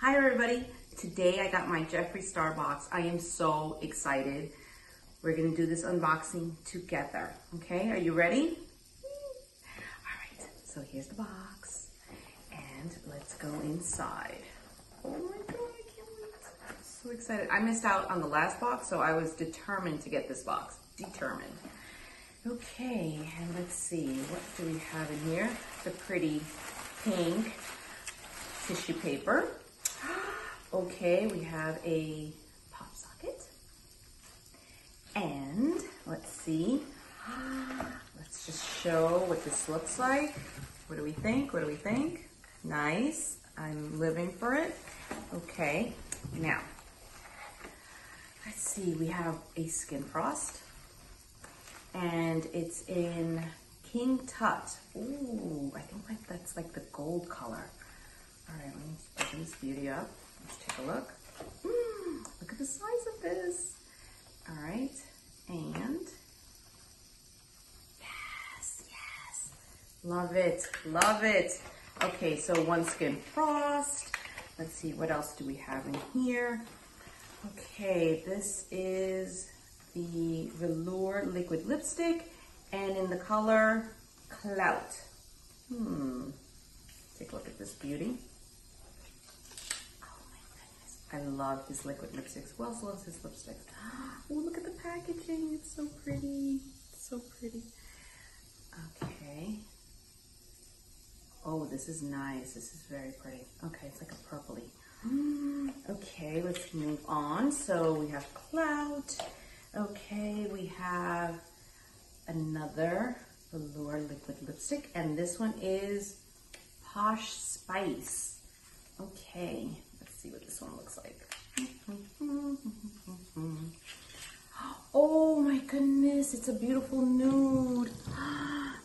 Hi everybody. Today I got my Jeffree Star box. I am so excited. We're gonna do this unboxing together. Okay, are you ready? All right, so here's the box and let's go inside. Oh my God, I can't wait. I'm so excited. I missed out on the last box, so I was determined to get this box. Determined. Okay, and let's see, what do we have in here? The pretty pink tissue paper. Okay, we have a pop socket. And let's see, let's just show what this looks like. What do we think? What do we think? Nice, I'm living for it. Okay, now, let's see, we have a skin frost. And it's in King Tut. Ooh, I think that's like the gold color. All right, let me open this beauty up. Let's take a look. Look at the size of this. All right, and yes, love it, love it. Okay, so one skin frost. Let's see, what else do we have in here? Okay, this is the Velour liquid lipstick and in the color Clout. Take a look at this beauty. Oh my goodness, I love his liquid lipsticks. Who else loves his lipsticks? Oh, look at the packaging, it's so pretty, so pretty. Okay. Oh, this is nice, this is very pretty. Okay, it's like a purpley. Okay, let's move on. So we have Clout. Okay, we have another Velour liquid lipstick, and this one is Posh Spice. Okay, let's see what this one looks like. Oh my goodness, it's a beautiful nude.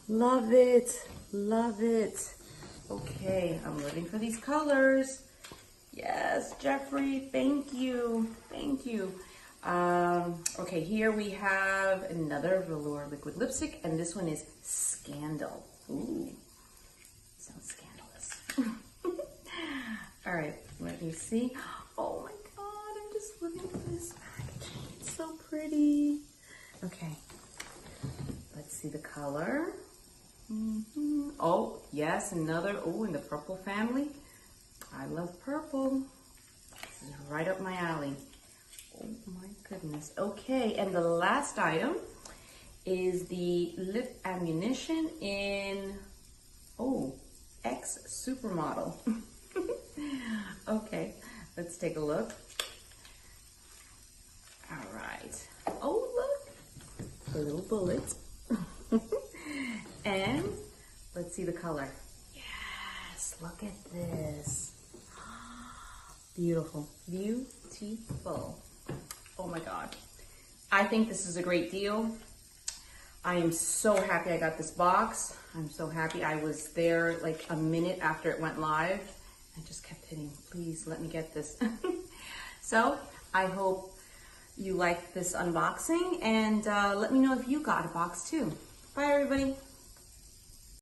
Love it, love it. Okay, I'm living for these colors. Yes, Jeffree, thank you, thank you. Okay, here we have another Velour liquid lipstick, and this one is Scandal. Ooh, sounds scandalous. All right, let me see. Oh my God, I'm just living for this packaging. It's so pretty. Okay, let's see the color. Oh, yes, another, oh, in the purple family. I love purple. This is right up my alley. Oh my goodness. Okay, and the last item is the lip ammunition in, oh, X Supermodel. Okay, let's take a look. All right. Oh, look, little bullets. And let's see the color. Yes, look at this. Beautiful, beautiful. Oh my God. I think this is a great deal. I am so happy I got this box. I'm so happy. I was there like a minute after it went live. I just kept hitting, please let me get this. So I hope you liked this unboxing, and let me know if you got a box too. Bye everybody.